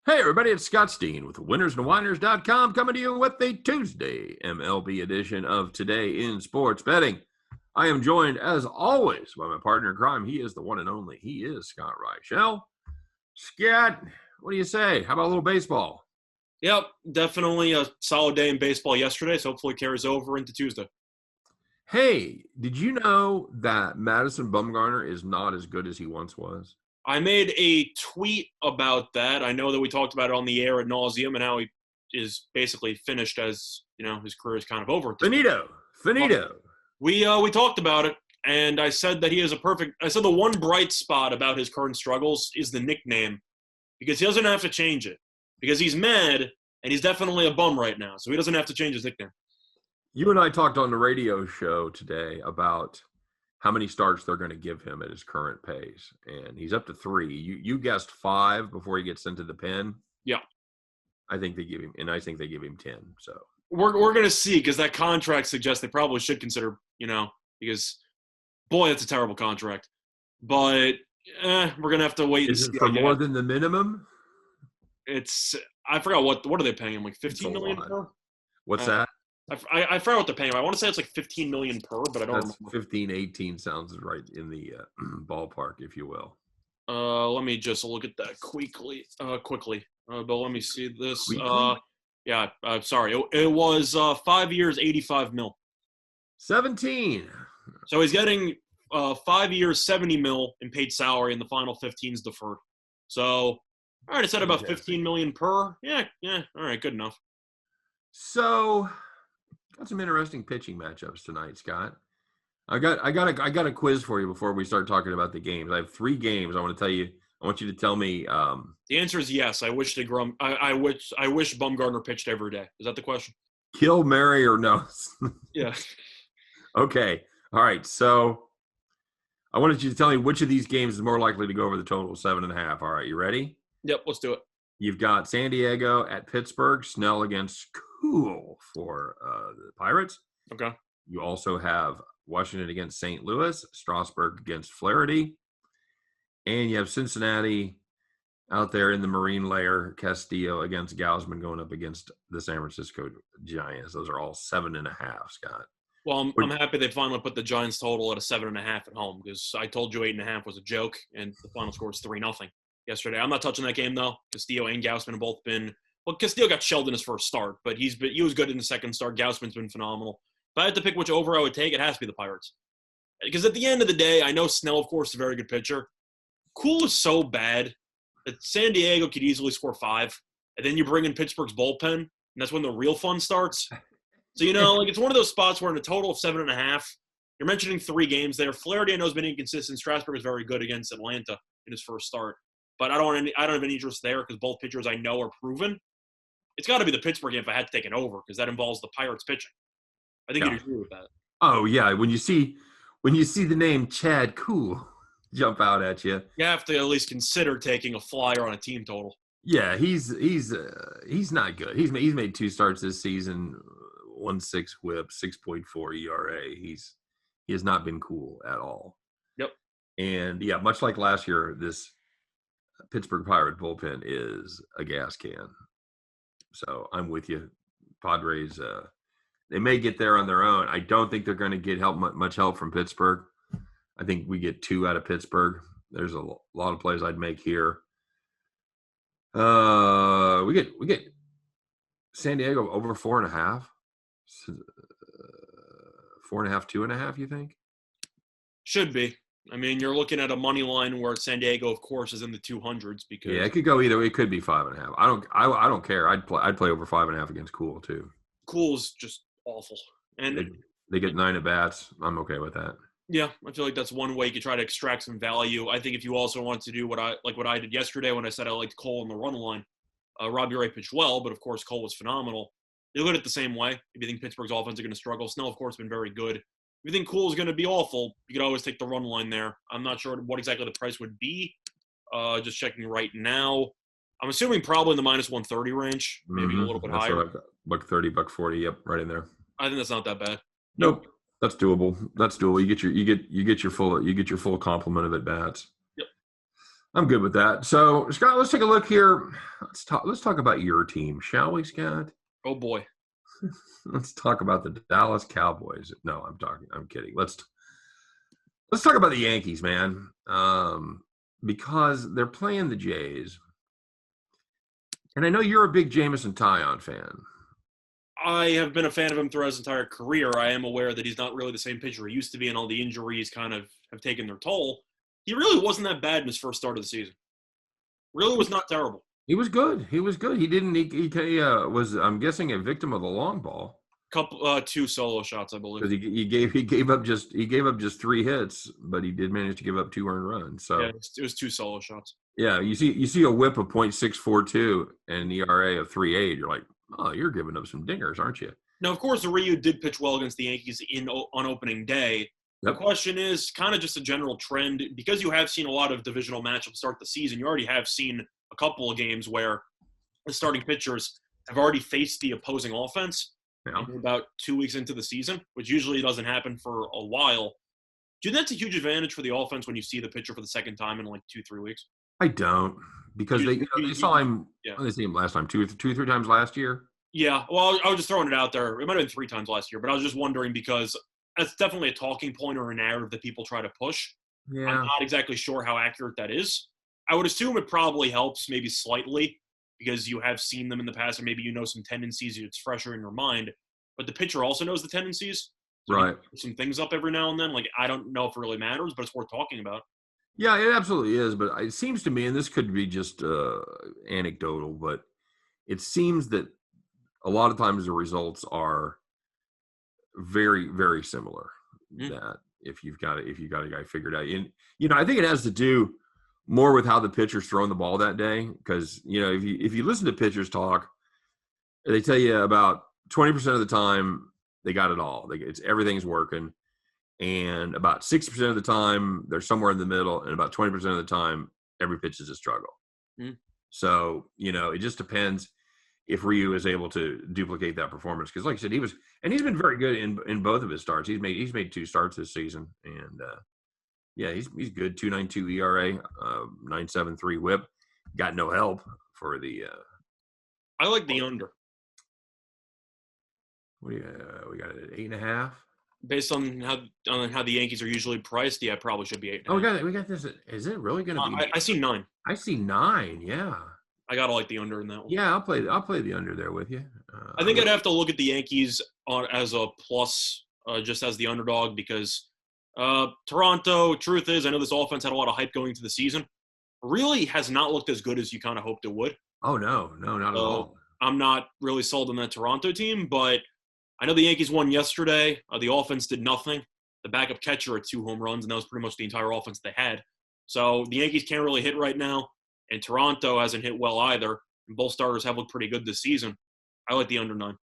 Hey, everybody, it's Scott Steen with winnersandwhiners.com coming to you with a Tuesday MLB edition of Today in Sports Betting. I am joined, as always, by my partner in crime. He is the one and only. He is Scott Reichel. Scott, what do you say? How about a little baseball? Yep, definitely a solid day in baseball yesterday, so hopefully it carries over into Tuesday. Hey, did you know that Madison Bumgarner is not as good as he once was? I made a tweet about that. I know that we talked about it on the air ad nauseum and how he is basically finished as, his career is kind of over. Finito. We talked about it, and I said that I said the one bright spot about his current struggles is the nickname, because he doesn't have to change it. Because he's mad, and he's definitely a bum right now, so he doesn't have to change his nickname. You and I talked on the radio show today about how many starts they're going to give him at his current pace, and he's up to 3. You guessed 5 before he gets sent to the pen. Yeah, I think they give him 10. So we're going to see, because that contract suggests they probably should consider, because boy, that's a terrible contract. But we're going to have to wait. Is it for more than the minimum? I forgot what are they paying him, like $15 million per? What's that? I forgot what they're paying him. I want to say it's like $15 million per, but I don't remember. 15, 18 sounds right in the ballpark, if you will. Let me just look at that quickly. But let me see this. Sorry. It was 5 years, $85 million. 17. So he's getting 5 years, $70 million in paid salary, and the final 15 is deferred. So, all right, it's at about $15 million per. Yeah. All right, good enough. So, got some interesting pitching matchups tonight, Scott. I got a quiz for you before we start talking about the games. I have 3 games. I want you to tell me. The answer is yes. I wish Bumgarner pitched every day. Is that the question? Kill, marry, or no? Yeah. Okay. All right. So I wanted you to tell me which of these games is more likely to go over the total of 7.5. All right. You ready? Yep. Let's do it. You've got San Diego at Pittsburgh, Snell against Cool for the Pirates. Okay. You also have Washington against St. Louis, Strasburg against Flaherty, and you have Cincinnati out there in the Marine layer, Castillo against Gausman going up against the San Francisco Giants. Those are all 7.5, Scott. Well, I'm happy they finally put the Giants total at a 7.5 at home, because I told you 8.5 was a joke, and the final score is 3-0 yesterday. I'm not touching that game, though. Castillo and Gausman have both been – well, Castillo got shelled in his first start, but he was good in the second start. Gausman's been phenomenal. If I had to pick which over I would take, it has to be the Pirates. Because at the end of the day, I know Snell, of course, is a very good pitcher. Cool is so bad that San Diego could easily score 5, and then you bring in Pittsburgh's bullpen, and that's when the real fun starts. So, it's one of those spots where in a total of 7.5, you're mentioning 3 games there. Flaherty, I know, has been inconsistent. Strasburg is very good against Atlanta in his first start. But I don't have any interest there, because both pitchers I know are proven. It's got to be the Pittsburgh game if I had to take an over, because that involves the Pirates pitching. I think you'd agree with that. Oh yeah, when you see the name Chad Cool jump out at you, you have to at least consider taking a flyer on a team total. Yeah, he's not good. He's made 2 starts this season, 1.6 WHIP, 6.4 ERA. He has not been cool at all. Yep. And yeah, much like last year, this Pittsburgh Pirate bullpen is a gas can. So I'm with you. Padres, they may get there on their own. I don't think they're going to get much help from Pittsburgh. I think we get 2 out of Pittsburgh. There's a lot of plays I'd make here. We get San Diego over 4.5. 4.5, 2.5. You think? Should be. I mean, you're looking at a money line where San Diego, of course, is in the 200s. Because it could go either way. It could be 5.5. I don't care. I'd play over 5.5 against Cool too. Cool's just awful, and they get 9 at bats. I'm okay with that. Yeah, I feel like that's one way you could try to extract some value. I think if you also want to do what I did yesterday when I said I liked Cole on the run line, Robbie Ray pitched well, but of course Cole was phenomenal. You look at it the same way. If you think Pittsburgh's offense is going to struggle, Snell, of course, has been very good. If you think Cool is going to be awful, you could always take the run line there. I'm not sure what exactly the price would be. Just checking right now. I'm assuming probably in the minus 130 range, maybe a little bit higher. $1.30, $1.40, yep, right in there. I think that's not that bad. Nope, that's doable. You get your full complement of at bats. Yep. I'm good with that. So, Scott, let's take a look here. Let's talk about your team, shall we, Scott? Oh boy. Let's talk about the Dallas Cowboys. No, I'm kidding. Let's talk about the Yankees, man. Because they're playing the Jays. And I know you're a big Jameson Taillon fan. I have been a fan of him throughout his entire career. I am aware that he's not really the same pitcher he used to be, and all the injuries kind of have taken their toll. He really wasn't that bad in his first start of the season. Really was not terrible. He was good. He was good. He didn't. He was. I'm guessing a victim of the long ball. Two solo shots, I believe. Because he gave up just 3 hits, but he did manage to give up 2 earned runs. So yeah, it was 2 solo shots. Yeah, you see a whip of .642 and an ERA of 3.8. You're like, oh, you're giving up some dingers, aren't you? Now, of course, Ryu did pitch well against the Yankees on opening day. Yep. The question is kind of just a general trend. Because you have seen a lot of divisional matchups start the season, you already have seen a couple of games where the starting pitchers have already faced the opposing offense about 2 weeks into the season, which usually doesn't happen for a while. Do you think that's a huge advantage for the offense when you see the pitcher for the second time in like 2-3 weeks? I don't, because they saw him. Yeah. They see him last time, 3 times last year. Yeah, well, I was just throwing it out there. It might have been 3 times last year, but I was just wondering because that's definitely a talking point or a narrative that people try to push. Yeah. I'm not exactly sure how accurate that is. I would assume it probably helps maybe slightly because you have seen them in the past, or maybe you know some tendencies. It's fresher in your mind. But the pitcher also knows the tendencies. So right. Some things up every now and then. Like, I don't know if it really matters, but it's worth talking about. Yeah, it absolutely is. But it seems to me, and this could be just anecdotal, but it seems that a lot of times the results are very, very similar. Mm-hmm. That if you've got a guy figured out, and I think it has to do more with how the pitcher's throwing the ball that day. Because if you listen to pitchers talk, they tell you about 20% of the time they got it all. Everything's working. And about 60% of the time, they're somewhere in the middle. And about 20% of the time, every pitch is a struggle. Mm. So, it just depends if Ryu is able to duplicate that performance. Because like I said, he's been very good in both of his starts. He's made 2 starts this season. And, he's good. 2.92 ERA, 9.73 whip. Got no help for the I like the under. We got it at 8.5. Based on how the Yankees are usually priced, yeah, probably should be 8.5. Oh, we got this. Is it really going to be? I see 9. I see 9. Yeah. I gotta like the under in that one. Yeah, I'll play the under there with you. I think I'd have to look at the Yankees as a plus, just as the underdog, because Toronto. Truth is, I know this offense had a lot of hype going into the season. Really has not looked as good as you kind of hoped it would. Oh no, not at all. I'm not really sold on that Toronto team, but I know the Yankees won yesterday. The offense did nothing. The backup catcher had 2 home runs, and that was pretty much the entire offense they had. So the Yankees can't really hit right now, and Toronto hasn't hit well either. And both starters have looked pretty good this season. I like the under 9.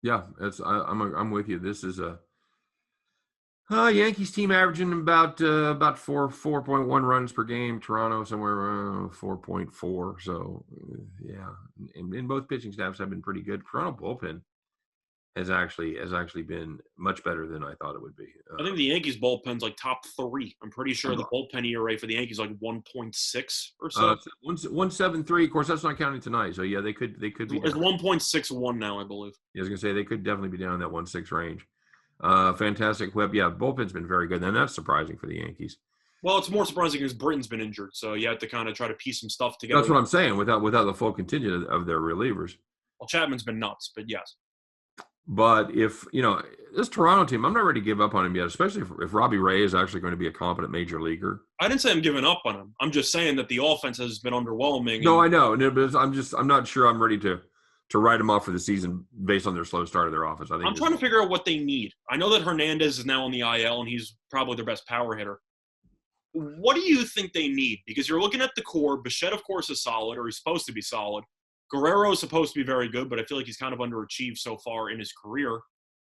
Yeah, I'm with you. This is a Yankees team averaging about 4.1 runs per game. Toronto somewhere around 4.4. So yeah, and both pitching staffs have been pretty good. Toronto bullpen has actually been much better than I thought it would be. I think the Yankees bullpen's like top 3. I'm pretty sure the bullpen ERA for the Yankees like 1.6 or so. 1.73. Of course, that's not counting tonight. So yeah, they could be. It's 1.61 now, I believe. Yeah, I was gonna say they could definitely be down in that 1.6 range. Fantastic whip. Yeah, bullpen's been very good, and that's surprising for the Yankees. Well, it's more surprising because Britton's been injured, so you have to kind of try to piece some stuff together. That's what I'm saying. Without the full contingent of their relievers. Well, Chapman's been nuts, but yes. But if, this Toronto team, I'm not ready to give up on him yet, especially if Robbie Ray is actually going to be a competent major leaguer. I didn't say I'm giving up on him. I'm just saying that the offense has been underwhelming. No, I know. But I'm not sure I'm ready to write them off for the season based on their slow start of their offense. I'm trying to figure out what they need. I know that Hernandez is now on the IL, and he's probably their best power hitter. What do you think they need? Because you're looking at the core. Bichette, of course, is solid, or he's supposed to be solid. Guerrero is supposed to be very good, but I feel like he's kind of underachieved so far in his career.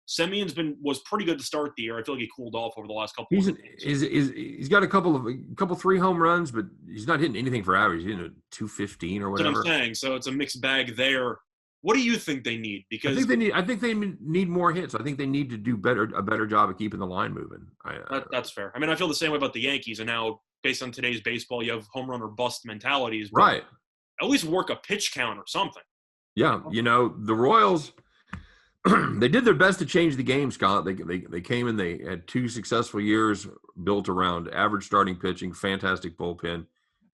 Semion's was pretty good to start the year. I feel like he cooled off over the last couple of games. He's got a couple 3 home runs, but he's not hitting anything for average. He's hitting a 215 or whatever. That's what I'm saying. So it's a mixed bag there. What do you think they need? Because I think they need more hits. I think they need to do a better job of keeping the line moving. That's fair. I mean, I feel the same way about the Yankees, and now based on today's baseball, you have home run or bust mentalities. But Right. at least work a pitch count or something. Yeah. The Royals, they did their best to change the game, Scott. They came in, they had 2 successful years built around average starting pitching, fantastic bullpen,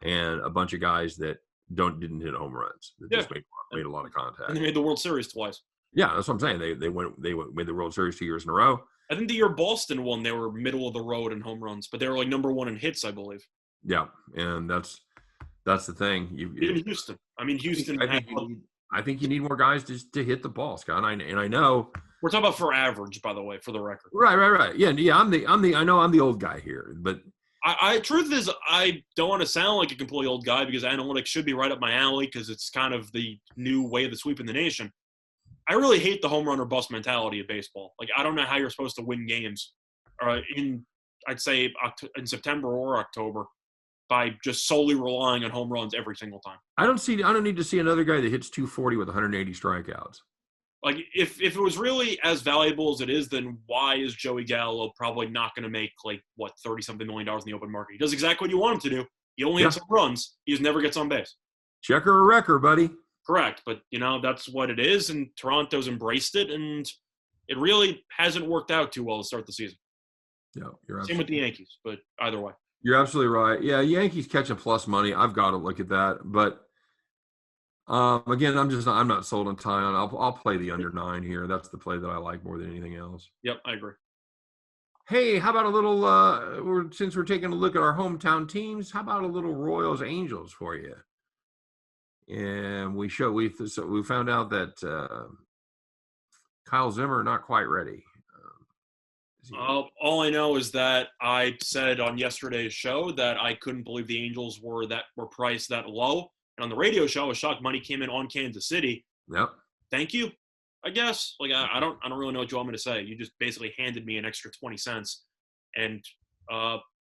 and a bunch of guys that didn't hit home runs. That just made a lot of contact. And they made the World Series twice. Yeah, that's what I'm saying. They made the World Series 2 years in a row. I think the year Boston won, they were middle of the road in home runs, but they were like number 1 in hits, I believe. Yeah, and that's the thing. Even Houston. I mean, Houston. I think you need more guys to hit the ball, Scott. And I know we're talking about for average, by the way, for the record. Right. Yeah. I'm the. I know I'm the old guy here, but truth is, I don't want to sound like a completely old guy because analytics should be right up my alley because it's kind of the new way of the sweep in the nation. I really hate the home run or bust mentality of baseball. Like, I don't know how you're supposed to win games I'd say in September or October by just solely relying on home runs every single time. I don't need to see another guy that hits 240 with 180 strikeouts. Like, if it was really as valuable as it is, then why is Joey Gallo probably not going to make, $30-something million in the open market? He does exactly what you want him to do. He only hits home runs. He just never gets on base. Checker or wrecker, buddy. Correct. But, that's what it is, and Toronto's embraced it, and it really hasn't worked out too well to start the season. No, you're same with the Yankees, but either way. You're absolutely right. Yeah, Yankees catching plus money. I've got to look at that. But, again, I'm not sold on Tyon. I'll play the under 9 here. That's the play that I like more than anything else. Yep, I agree. Hey, how about a little, since we're taking a look at our hometown teams, how about a little Royals Angels for you? And we found out that Kyle Zimmer not quite ready. All I know is that I said on yesterday's show that I couldn't believe the Angels were priced that low. And on the radio show, I was shocked money came in on Kansas City. Yep. Thank you, I guess. I don't really know what you want me to say. You just basically handed me an extra 20 cents. And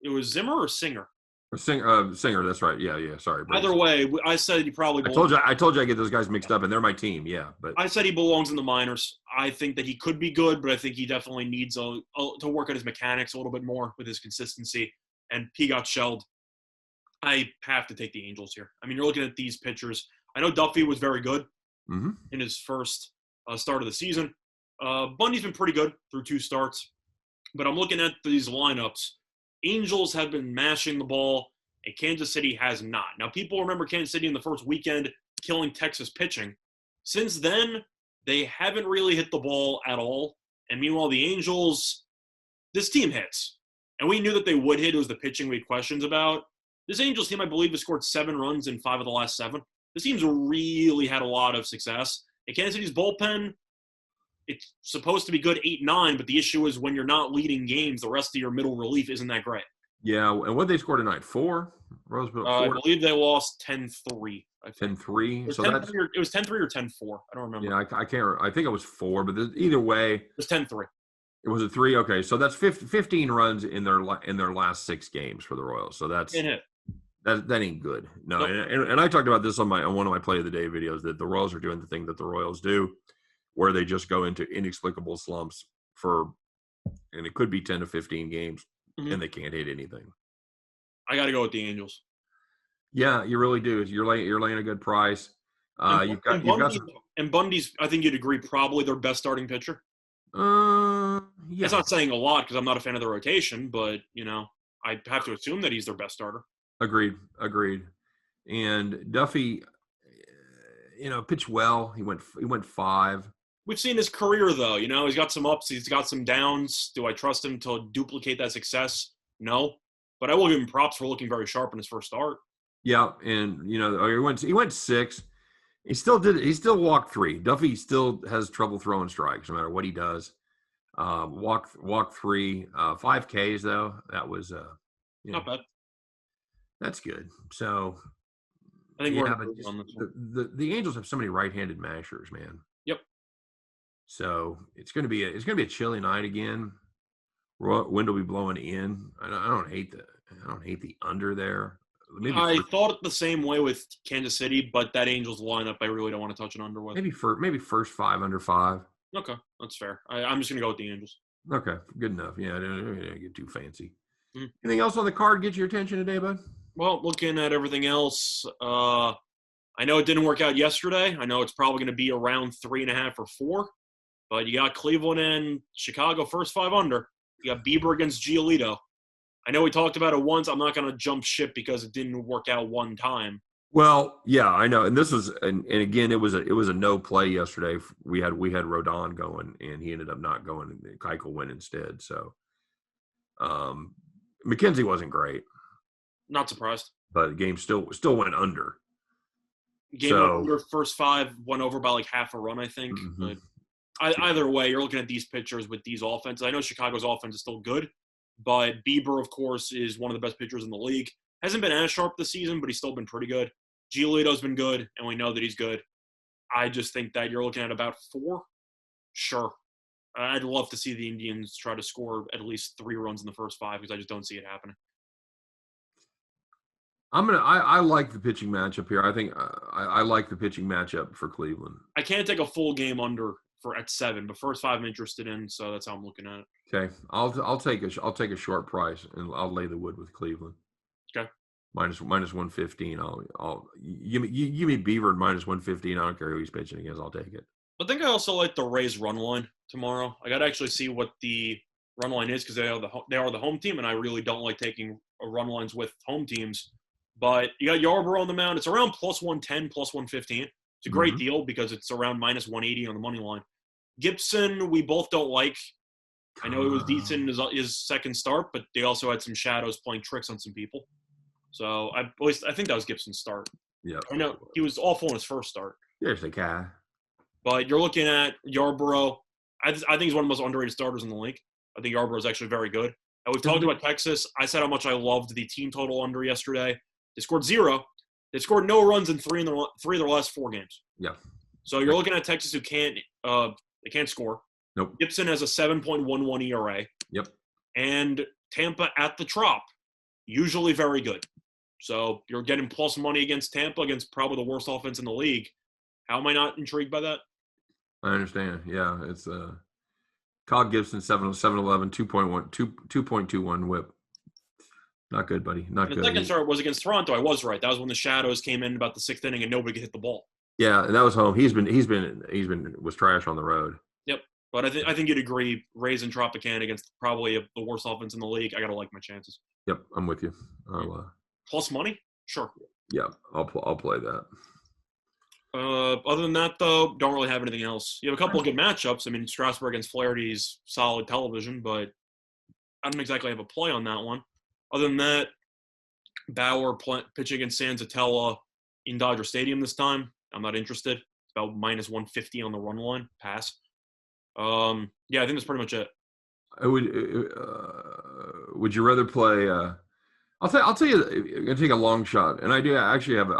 it was Zimmer or Singer? Singer, that's right. Yeah. Sorry. Either way, I said he probably belongs. I told you I get those guys mixed up, and they're my team. Yeah, but I said he belongs in the minors. I think that he could be good, but I think he definitely needs to work on his mechanics a little bit more with his consistency. And he got shelled. I have to take the Angels here. I mean, you're looking at these pitchers. I know Duffy was very good in his first start of the season. Bundy's been pretty good through 2 starts, but I'm looking at these lineups. Angels have been mashing the ball, and Kansas City has not. Now, people remember Kansas City in the first weekend killing Texas pitching. Since then, they haven't really hit the ball at all. And meanwhile, the Angels, this team hits. And we knew that they would hit. It was the pitching we had questions about. This Angels team, I believe, has scored 7 runs in 5 of the last 7. This team's really had a lot of success. And Kansas City's bullpen, it's supposed to be good 8-9, but the issue is when you're not leading games, the rest of your middle relief isn't that great. Yeah, and what they scored tonight? 4? Roseville 4? I believe they lost 10-3. 10-3? So it was 10-3 or 10-4. I don't remember. Yeah, I can't. I think it was 4, but either way, it was 10-3. It was a 3. Okay, so that's 15 runs in their last 6 games for the Royals. So that ain't good. No, nope. and I talked about this on one of my play of the day videos that the Royals are doing the thing that the Royals do, where they just go into inexplicable slumps and it could be 10 to 15 games, and they can't hit anything. I got to go with the Angels. Yeah, you really do. You're laying a good price. You've got Bundy's. I think you'd agree, probably their best starting pitcher. Yeah. That's not saying a lot because I'm not a fan of the rotation, but I have to assume that he's their best starter. Agreed. And Duffy, pitched well. He went 5. We've seen his career though. He's got some ups, he's got some downs. Do I trust him to duplicate that success? No, but I will give him props for looking very sharp in his first start. Yeah, and he went 6. He still walked 3. Duffy still has trouble throwing strikes no matter what he does. Walk 3, 5 Ks though. That was not bad. That's good. So I think we're on this one. The Angels have so many right-handed mashers, man. Yep. So it's gonna be a chilly night again. Wind will be blowing in. I don't hate the under there. I thought it the same way with Kansas City, but that Angels lineup, I really don't want to touch an under with. Maybe first 5 under 5. Okay, that's fair. I'm just gonna go with the Angels. Okay, good enough. Yeah, I don't get too fancy. Anything else on the card get your attention today, bud? Well, looking at everything else, I know it didn't work out yesterday. I know it's probably going to be around 3.5 or 4. But you got Cleveland and Chicago first 5 under. You got Bieber against Giolito. I know we talked about it once. I'm not going to jump ship because it didn't work out one time. Well, yeah, I know. And this was, and again, it was a no play yesterday. We had Rodon going, and he ended up not going. And Keuchel went instead. So, McKenzie wasn't great. Not surprised. But the game still went under. Game under first 5 went over by like half a run, I think. Mm-hmm. But either way, you're looking at these pitchers with these offenses. I know Chicago's offense is still good, but Bieber, of course, is one of the best pitchers in the league. Hasn't been as sharp this season, but he's still been pretty good. Giolito's been good, and we know that he's good. I just think that you're looking at about 4. Sure. I'd love to see the Indians try to score at least 3 runs in the first 5 because I just don't see it happening. I like the pitching matchup here. I think I like the pitching matchup for Cleveland. I can't take a full game under at 7, but first 5 I'm interested in, so that's how I'm looking at it. Okay, I'll take a short price and I'll lay the wood with Cleveland. Okay, minus 115. I'll give me Beaver at minus 115. I don't care who he's pitching against. I'll take it. I think I also like the Rays run line tomorrow. I got to actually see what the run line is because they are the home team, and I really don't like taking run lines with home teams. But you got Yarbrough on the mound. It's around plus 110, plus 115. It's a great deal because it's around minus 180 on the money line. Gibson, we both don't like. I know it was decent in his second start, but they also had some shadows playing tricks on some people. So I think that was Gibson's start. Yeah. I know he was awful in his first start. There's the guy. But you're looking at Yarbrough. I think he's one of the most underrated starters in the league. I think Yarbrough is actually very good. And we've talked about Texas. I said how much I loved the team total under yesterday. They scored 0. They scored no runs in 3 of their last 4 games. Yeah. So you're looking at Texas who can't score. Nope. Gibson has a 7.11 ERA. Yep. And Tampa at the Trop, usually very good. So you're getting plus money against Tampa, against probably the worst offense in the league. How am I not intrigued by that? I understand. Yeah, it's Cog Gibson 7-11, 2.21 whip. Not good, buddy. Not good. The second start was against Toronto. I was right. That was when the shadows came in about the 6th inning and nobody could hit the ball. Yeah, and that was home. He's been was trash on the road. Yep. But I think you'd agree, Rays and Tropicana against probably the worst offense in the league. I gotta like my chances. Yep, I'm with you. Plus money? Sure. Yeah, I'll play that. Other than that, though, don't really have anything else. You have a couple of good matchups. I mean, Strasburg against Flaherty's solid television, but I don't exactly have a play on that one. Other than that, Bauer pitching against Sanzatella in Dodger Stadium this time. I'm not interested. It's about minus 150 on the run line. Pass. Yeah, I think that's pretty much it. Would you rather play? I'll tell you. I'm gonna take a long shot, and I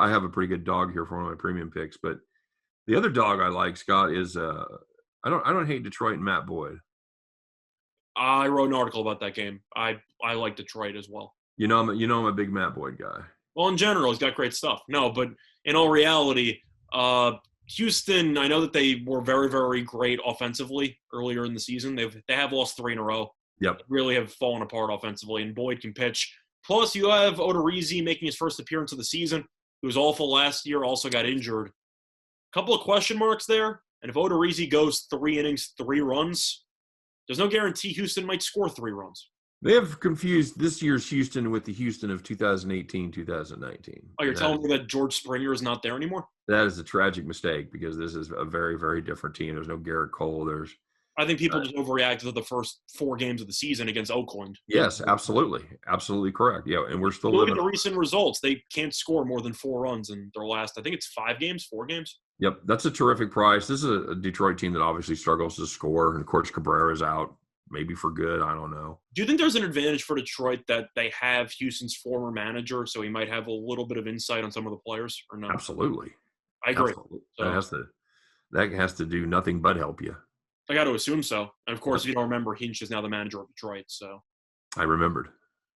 have a pretty good dog here for one of my premium picks. But the other dog I like, Scott, is I don't hate Detroit and Matt Boyd. I wrote an article about that game. I like Detroit as well. I'm a big Matt Boyd guy. Well, in general, he's got great stuff. No, but in all reality, Houston, I know that they were very, very great offensively earlier in the season. They have lost 3 in a row. Yep. They really have fallen apart offensively, and Boyd can pitch. Plus, you have Odorizzi making his first appearance of the season. He was awful last year, also got injured. A couple of question marks there, and if Odorizzi goes 3 innings, 3 runs, there's no guarantee Houston might score 3 runs. They have confused this year's Houston with the Houston of 2018, 2019. Oh, you're telling me that George Springer is not there anymore? That is a tragic mistake because this is a very, very different team. There's no Garrett Cole. I think people just overreacted to the first 4 games of the season against Oakland. Yes, absolutely. Absolutely correct. Yeah, and we're still Look at the recent results. They can't score more than 4 runs in their last, I think it's 4 games. Yep, that's a terrific price. This is a Detroit team that obviously struggles to score. And, of course, Cabrera's out, maybe for good. I don't know. Do you think there's an advantage for Detroit that they have Houston's former manager, so he might have a little bit of insight on some of the players, or no? Absolutely. I agree. Absolutely. That has to do nothing but help you. I got to assume so. And, of course, if you don't remember, Hinch is now the manager of Detroit. So I remembered.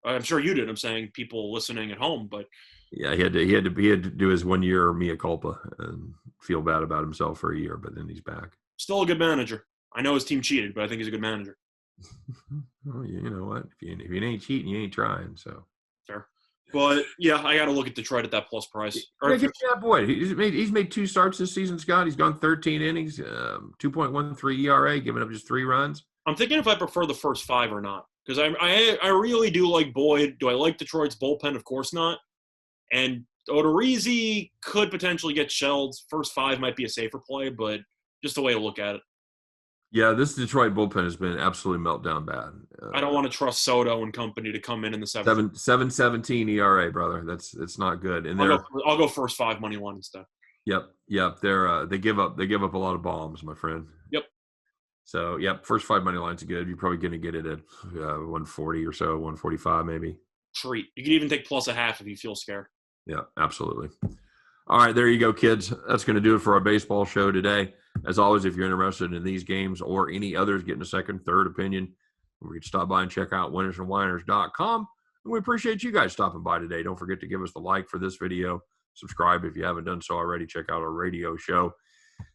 I'm sure you did. I'm saying people listening at home, but yeah, he had to do his 1 year mea culpa and feel bad about himself for a year, but then he's back. Still a good manager. I know his team cheated, but I think he's a good manager. Well, you know what? If you ain't cheating, you ain't trying. So Fair. But yeah, I got to look at Detroit at that plus price. yeah, give me that boy. He's made 2 starts this season, Scott. He's gone 13 innings, 2.13 ERA, giving up just 3 runs. I'm thinking if I prefer the first 5 or not, because I really do like Boyd. Do I like Detroit's bullpen? Of course not. And Odorizzi could potentially get shelled. First 5 might be a safer play, but just the way to look at it. Yeah, this Detroit bullpen has been absolutely meltdown bad. I don't want to trust Soto and company to come in the 7th. 7.17 ERA, brother. It's not good. And I'll go first 5 money line instead. Yep. They give up a lot of bombs, my friend. Yep. So yep, first 5 money lines are good. You're probably going to get it at 140 or so, 145 maybe. Treat. You can even take plus a half if you feel scared. Yeah, absolutely. All right, there you go, kids. That's going to do it for our baseball show today. As always, if you're interested in these games or any others, getting a second, third opinion, we can stop by and check out winnersandwhiners.com. And we appreciate you guys stopping by today. Don't forget to give us the like for this video. Subscribe if you haven't done so already. Check out our radio show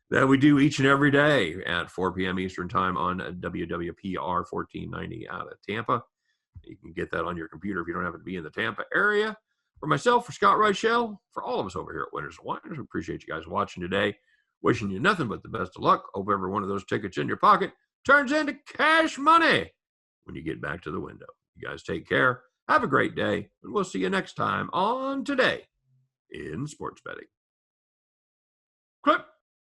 that we do each and every day at 4 p.m. Eastern Time on WWPR 1490 out of Tampa. You can get that on your computer if you don't happen to be in the Tampa area. For myself, for Scott Reichel, for all of us over here at Winners and Whiners, we appreciate you guys watching today. Wishing you nothing but the best of luck. Hope every one of those tickets in your pocket turns into cash money when you get back to the window. You guys take care. Have a great day, and we'll see you next time on Today in Sports Betting. Clip.